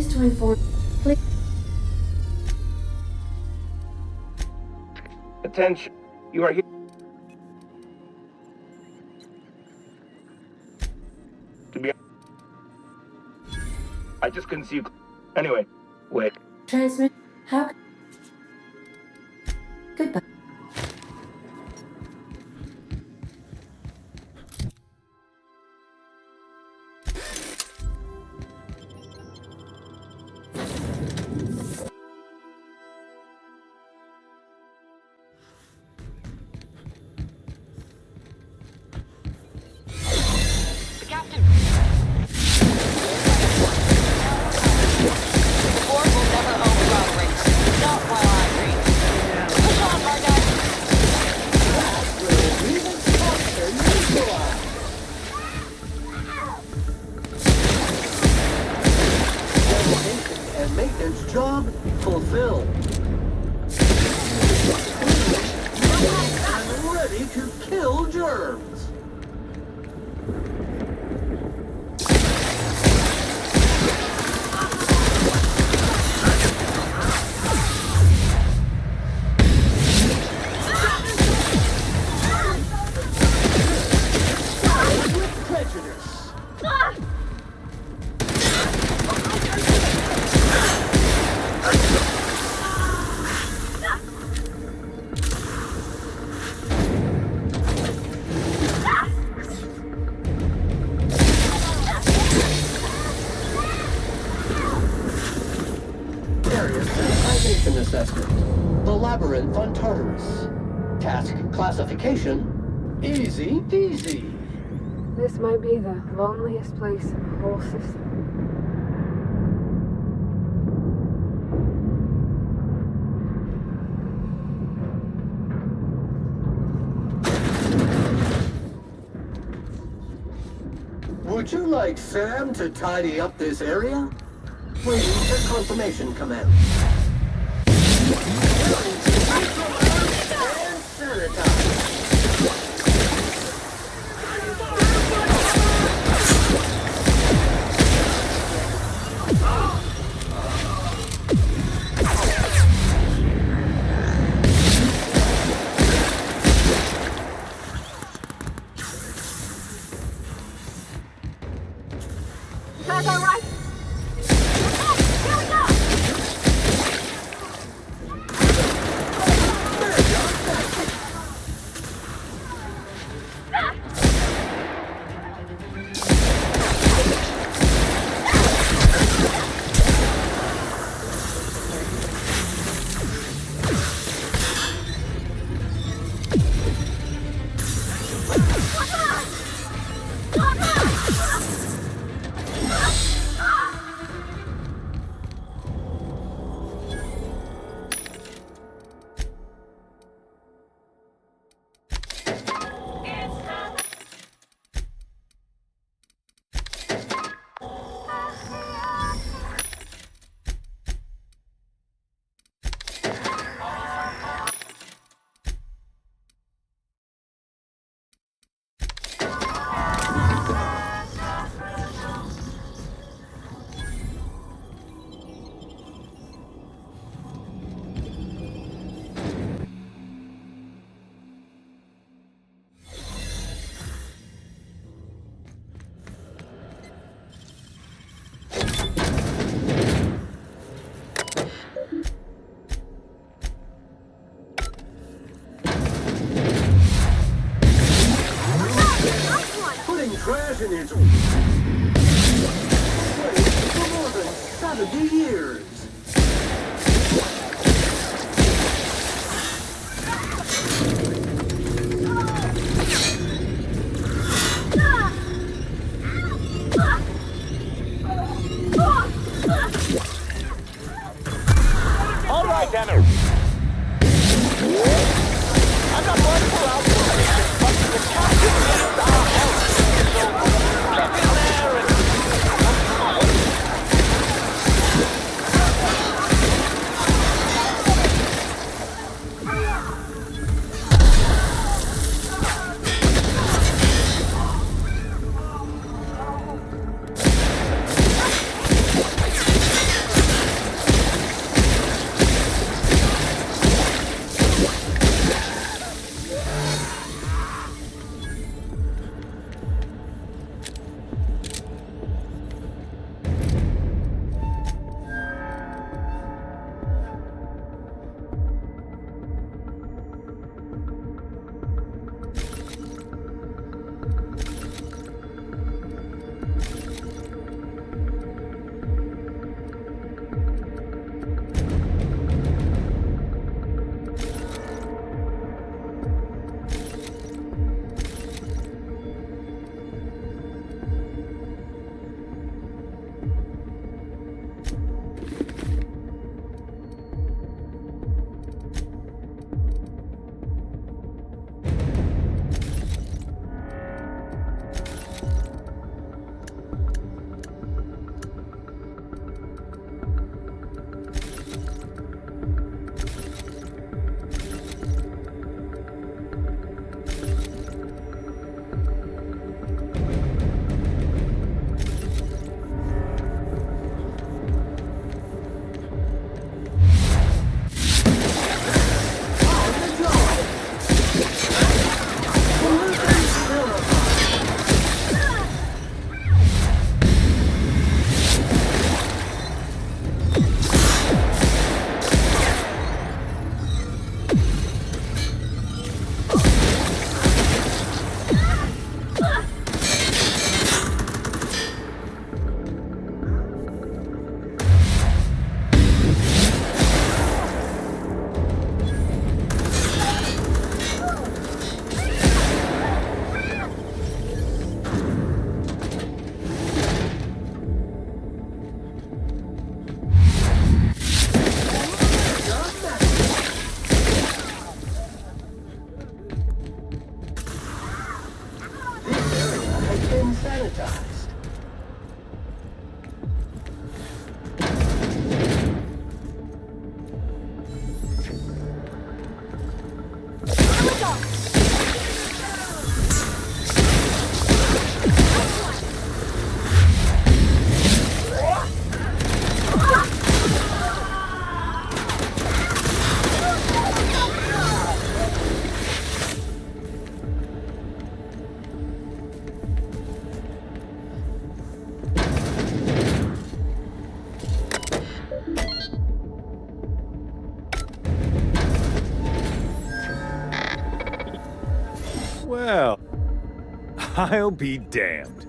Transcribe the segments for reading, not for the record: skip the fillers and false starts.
is to inform. Please. Attention. You are here. To be. I just couldn't see you. Anyway, wait. Transmit. How? Goodbye. Captain! The board will never override race. Not while I reign. Push on, Margot! And maintenance job fulfilled. I'm ready to kill germs. With prejudice. Area sensitization assessment. The labyrinth on Tartarus. Task classification. Easy peasy. This might be the loneliest place in the whole system. Would you like Sam to tidy up this area? Waiting for confirmation command. And sanitize. That's all right. Here we go. Trash in its way for more than 70 years. All right, Denner. I'm not one for outdoors, but the captain needs our help. So get in there and... Well, I'll be damned.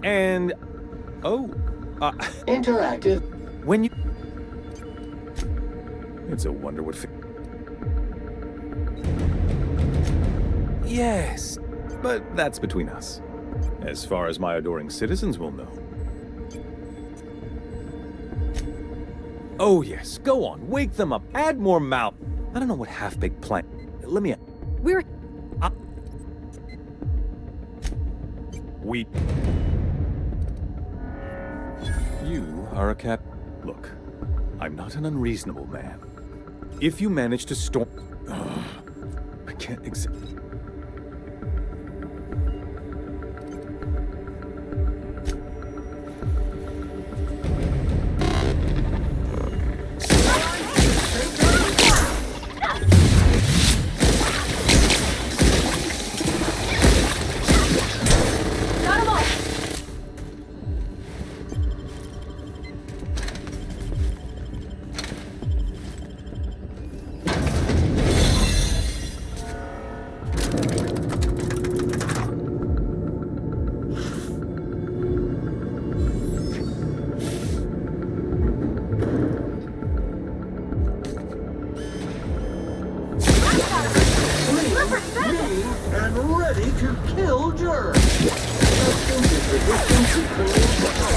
And oh, Interactive. when you, it's a wonder what. Yes, but that's between us. As far as my adoring citizens will know. Oh yes, go on, wake them up, add more mouth. I don't know what half-baked plan. Let me. We're... We. You are a cap. Look, I'm not an unreasonable man. If you manage to storm. I can't accept. And ready to kill germs. Extended resistance to clean power.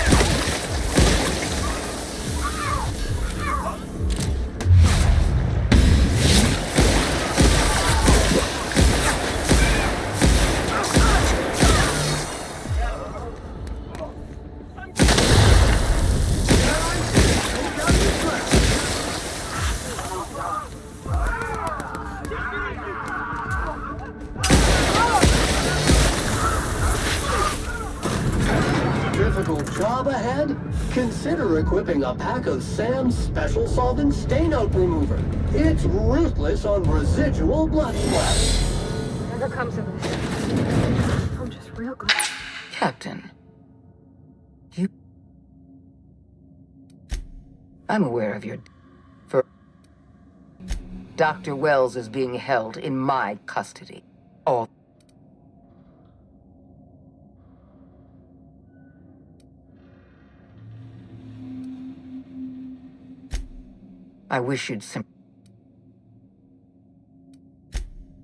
Difficult job ahead? Consider equipping a pack of Sam's special solvent stain-out remover. It's ruthless on residual blood splatter. Never comes of this. I'm just real glad. Captain, I'm aware of your... Dr. Wells is being held in my custody. All... I wish you'd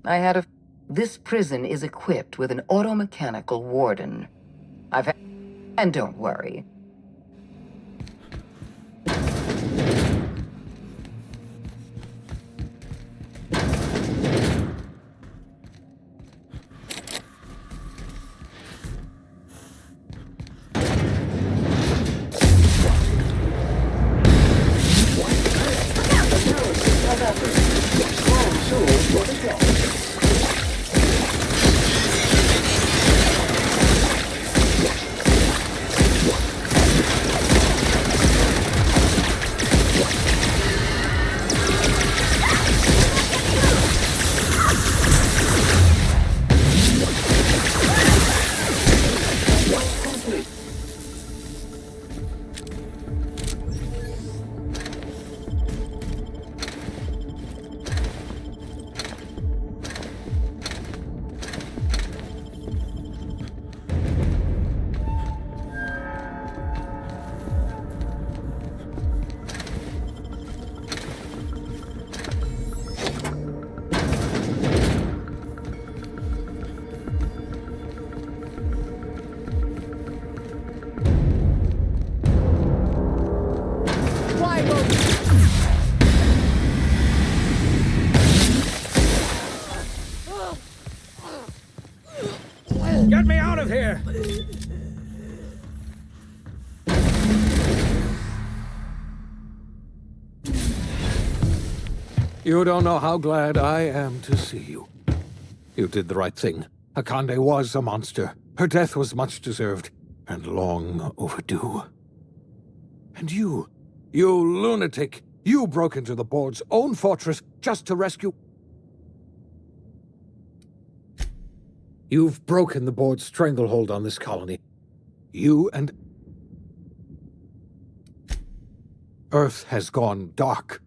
I had a... This prison is equipped with an automechanical warden. I've had... And don't worry. Get me out of here! You don't know how glad I am to see you. You did the right thing. Akande was a monster. Her death was much deserved, and long overdue. And you lunatic, you broke into the board's own fortress just to rescue... You've broken the board's stranglehold on this colony. You and... Earth has gone dark.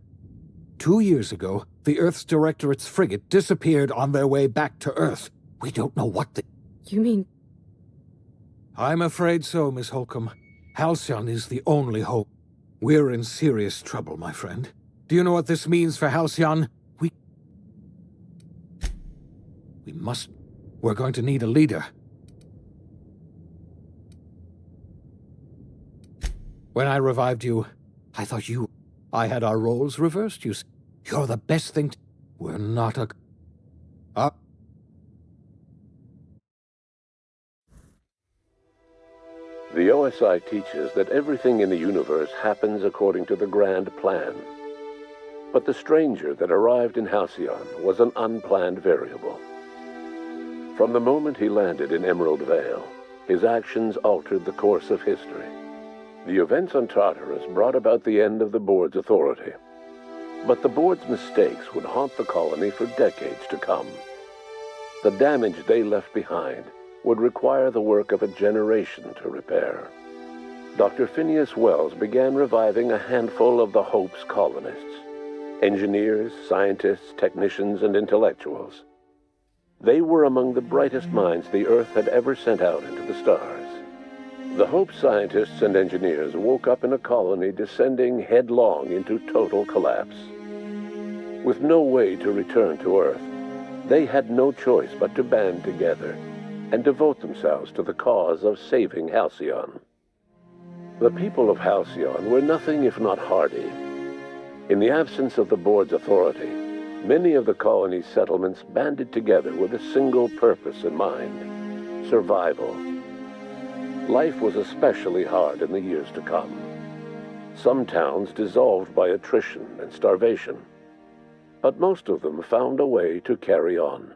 2 years ago, the Earth's Directorate's frigate disappeared on their way back to Earth. We don't know what the... You mean... I'm afraid so, Miss Holcomb. Halcyon is the only hope. We're in serious trouble, my friend. Do you know what this means for Halcyon? We must... We're going to need a leader. When I revived you, I thought I had our roles reversed, you see. You're the best thing We're not a... The OSI teaches that everything in the universe happens according to the grand plan. But the stranger that arrived in Halcyon was an unplanned variable. From the moment he landed in Emerald Vale, his actions altered the course of history. The events on Tartarus brought about the end of the board's authority. But the board's mistakes would haunt the colony for decades to come. The damage they left behind would require the work of a generation to repair. Dr. Phineas Wells began reviving a handful of the Hope's colonists. Engineers, scientists, technicians, and intellectuals. They were among the brightest minds the Earth had ever sent out into the stars. The Hope scientists and engineers woke up in a colony descending headlong into total collapse. With no way to return to Earth, they had no choice but to band together and devote themselves to the cause of saving Halcyon. The people of Halcyon were nothing if not hardy. In the absence of the board's authority, many of the colony's settlements banded together with a single purpose in mind: survival. Life was especially hard in the years to come. Some towns dissolved by attrition and starvation, but most of them found a way to carry on.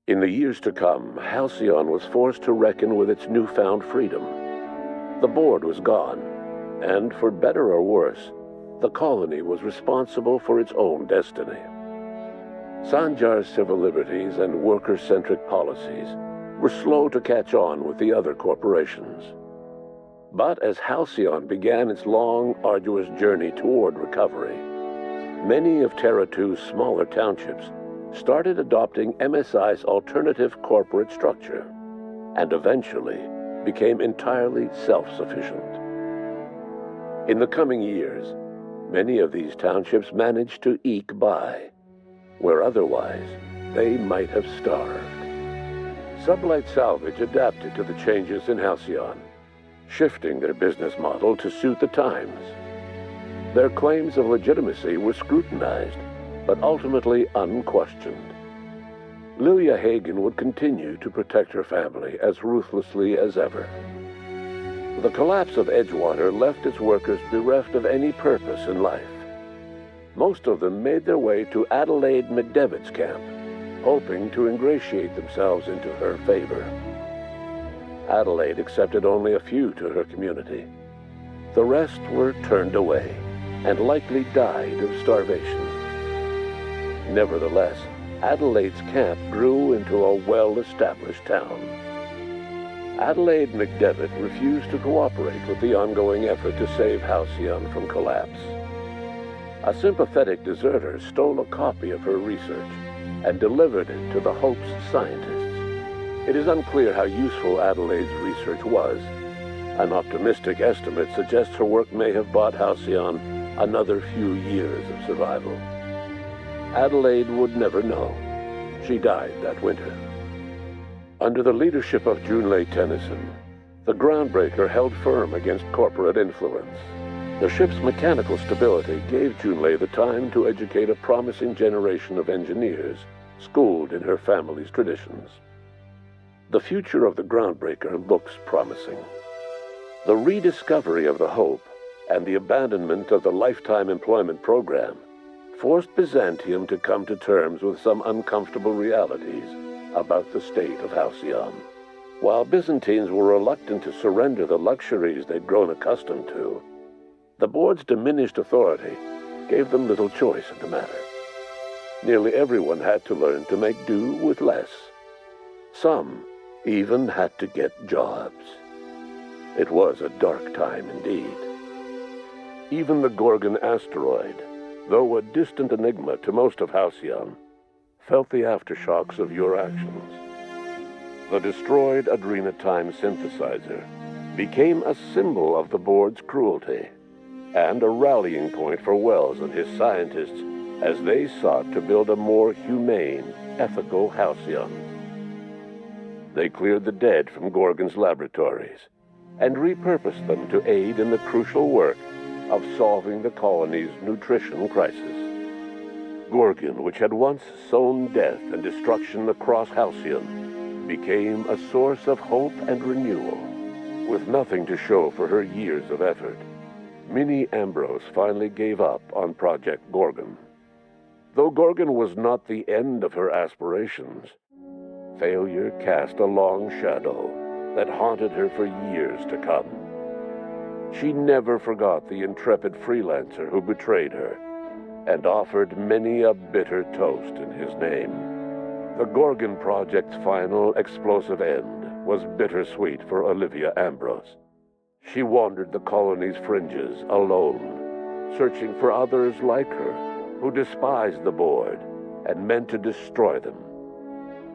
In the years to come, Halcyon was forced to reckon with its newfound freedom. The board was gone, and for better or worse, the colony was responsible for its own destiny. Sanjar's civil liberties and worker-centric policies were slow to catch on with the other corporations. But as Halcyon began its long, arduous journey toward recovery, many of Terra 2's smaller townships started adopting MSI's alternative corporate structure, and eventually became entirely self-sufficient. In the coming years, many of these townships managed to eke by, where otherwise they might have starved. Sublight Salvage adapted to the changes in Halcyon, shifting their business model to suit the times. Their claims of legitimacy were scrutinized, but ultimately unquestioned. Lilia Hagen would continue to protect her family as ruthlessly as ever. The collapse of Edgewater left its workers bereft of any purpose in life. Most of them made their way to Adelaide McDevitt's camp, hoping to ingratiate themselves into her favor. Adelaide accepted only a few to her community. The rest were turned away and likely died of starvation. Nevertheless, Adelaide's camp grew into a well-established town. Adelaide McDevitt refused to cooperate with the ongoing effort to save Halcyon from collapse. A sympathetic deserter stole a copy of her research and delivered it to the Hope's scientists. It is unclear how useful Adelaide's research was. An optimistic estimate suggests her work may have bought Halcyon another few years of survival. Adelaide would never know. She died that winter. Under the leadership of Junlei Tennyson, the Groundbreaker held firm against corporate influence. The ship's mechanical stability gave Junlei the time to educate a promising generation of engineers, schooled in her family's traditions. The future of the Groundbreaker looks promising. The rediscovery of the Hope and the abandonment of the lifetime employment program forced Byzantium to come to terms with some uncomfortable realities about the state of Halcyon. While Byzantines were reluctant to surrender the luxuries they'd grown accustomed to, the board's diminished authority gave them little choice in the matter. Nearly everyone had to learn to make do with less. Some even had to get jobs. It was a dark time indeed. Even the Gorgon asteroid, though a distant enigma to most of Halcyon, felt the aftershocks of your actions. The destroyed Adrenatime synthesizer became a symbol of the board's cruelty and a rallying point for Wells and his scientists as they sought to build a more humane, ethical Halcyon. They cleared the dead from Gorgon's laboratories and repurposed them to aid in the crucial work of solving the colony's nutrition crisis. Gorgon, which had once sown death and destruction across Halcyon, became a source of hope and renewal. With nothing to show for her years of effort, Minnie Ambrose finally gave up on Project Gorgon. Though Gorgon was not the end of her aspirations, failure cast a long shadow that haunted her for years to come. She never forgot the intrepid freelancer who betrayed her and offered many a bitter toast in his name. The Gorgon Project's final explosive end was bittersweet for Olivia Ambrose. She wandered the colony's fringes alone, searching for others like her who despised the board and meant to destroy them.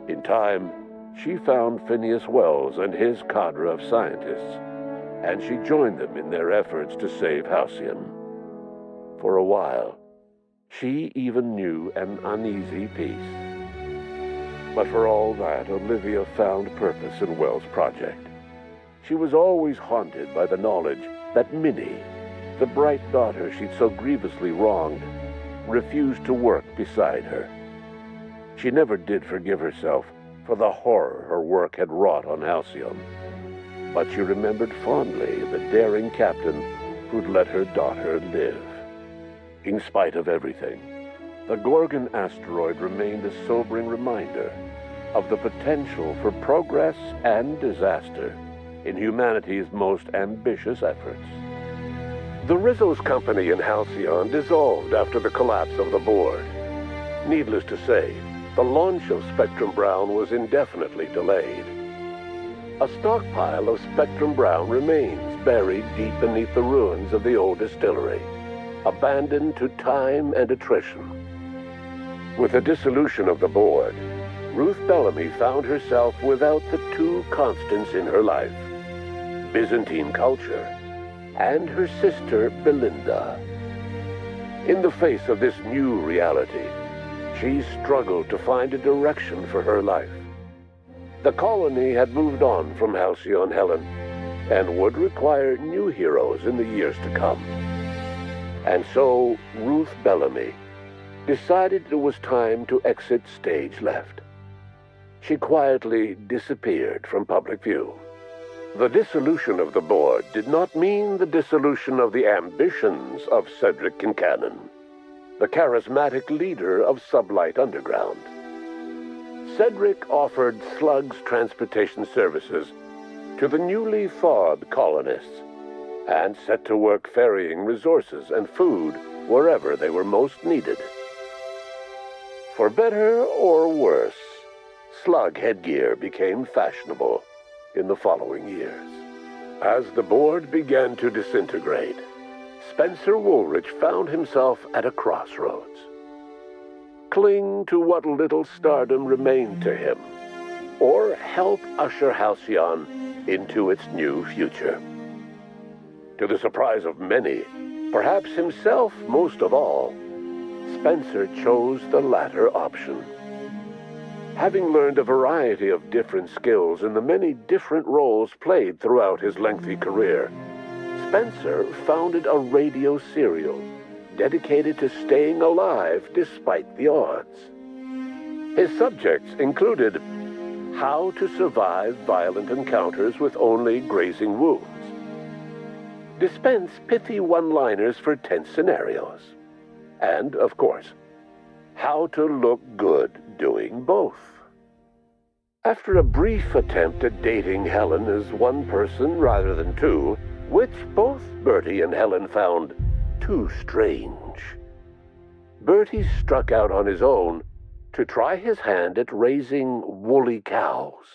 In time, she found Phineas Wells and his cadre of scientists, and she joined them in their efforts to save Halcyon. For a while, she even knew an uneasy peace. But for all that, Olivia found purpose in Wells' project. She was always haunted by the knowledge that Minnie, the bright daughter she'd so grievously wronged, refused to work beside her. She never did forgive herself for the horror her work had wrought on Halcyon, but she remembered fondly the daring captain who'd let her daughter live. In spite of everything, the Gorgon asteroid remained a sobering reminder of the potential for progress and disaster in humanity's most ambitious efforts. The Rizzo's company in Halcyon dissolved after the collapse of the board. Needless to say, the launch of Spectrum Brown was indefinitely delayed. A stockpile of Spectrum Brown remains buried deep beneath the ruins of the old distillery, abandoned to time and attrition. With the dissolution of the board, Ruth Bellamy found herself without the two constants in her life: Byzantine culture and her sister Belinda. In the face of this new reality, she struggled to find a direction for her life. The colony had moved on from Halcyon Helen and would require new heroes in the years to come. And so Ruth Bellamy decided it was time to exit stage left. She quietly disappeared from public view. The dissolution of the board did not mean the dissolution of the ambitions of Cedric Kincannon, the charismatic leader of Sublight Underground. Cedric offered Slug's transportation services to the newly thawed colonists and set to work ferrying resources and food wherever they were most needed. For better or worse, slug headgear became fashionable in the following years. As the board began to disintegrate, Spencer Woolrich found himself at a crossroads. Cling to what little stardom remained to him, or help usher Halcyon into its new future. To the surprise of many, perhaps himself most of all, Spencer chose the latter option. Having learned a variety of different skills in the many different roles played throughout his lengthy career, Spencer founded a radio serial dedicated to staying alive despite the odds. His subjects included how to survive violent encounters with only grazing wounds, dispense pithy one-liners for tense scenarios, and, of course, how to look good doing both. After a brief attempt at dating Helen as one person rather than two, which both Bertie and Helen found too strange, Bertie struck out on his own to try his hand at raising woolly cows.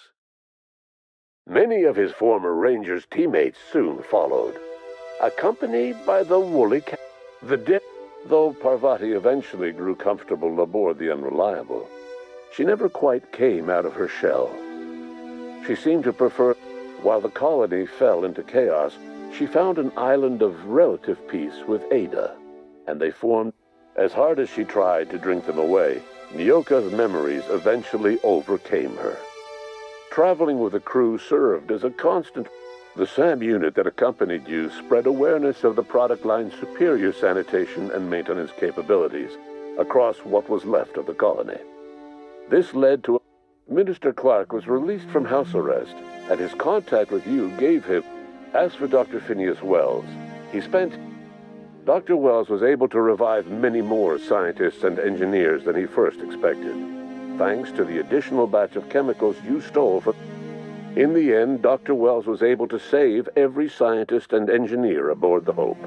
Many of his former Rangers teammates soon followed, accompanied by the woolly cow. Though Parvati eventually grew comfortable aboard the Unreliable, she never quite came out of her shell. She seemed to prefer, while the colony fell into chaos, she found an island of relative peace with Ada, and they formed. As hard as she tried to drink them away, Nyoka's memories eventually overcame her. Traveling with the crew served as a constant. The SAM unit that accompanied you spread awareness of the product line's superior sanitation and maintenance capabilities across what was left of the colony. This led to. Minister Clark was released from house arrest, and his contact with you gave him. As for Dr. Phineas Wells, Dr. Wells was able to revive many more scientists and engineers than he first expected, thanks to the additional batch of chemicals you stole from. In the end, Dr. Wells was able to save every scientist and engineer aboard the Hope.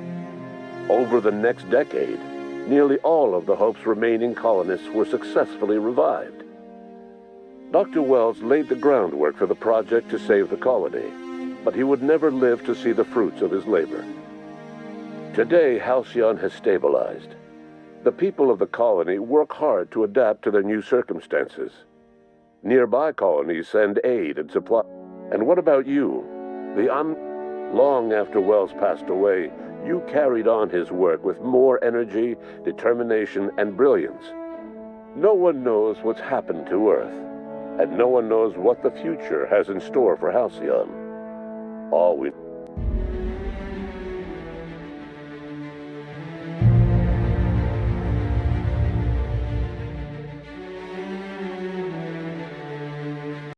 Over the next decade, nearly all of the Hope's remaining colonists were successfully revived. Dr. Wells laid the groundwork for the project to save the colony, but he would never live to see the fruits of his labor. Today, Halcyon has stabilized. The people of the colony work hard to adapt to their new circumstances. Nearby colonies send aid and supply. And what about you? Long after Wells passed away, you carried on his work with more energy, determination, and brilliance. No one knows what's happened to Earth, and no one knows what the future has in store for Halcyon. All we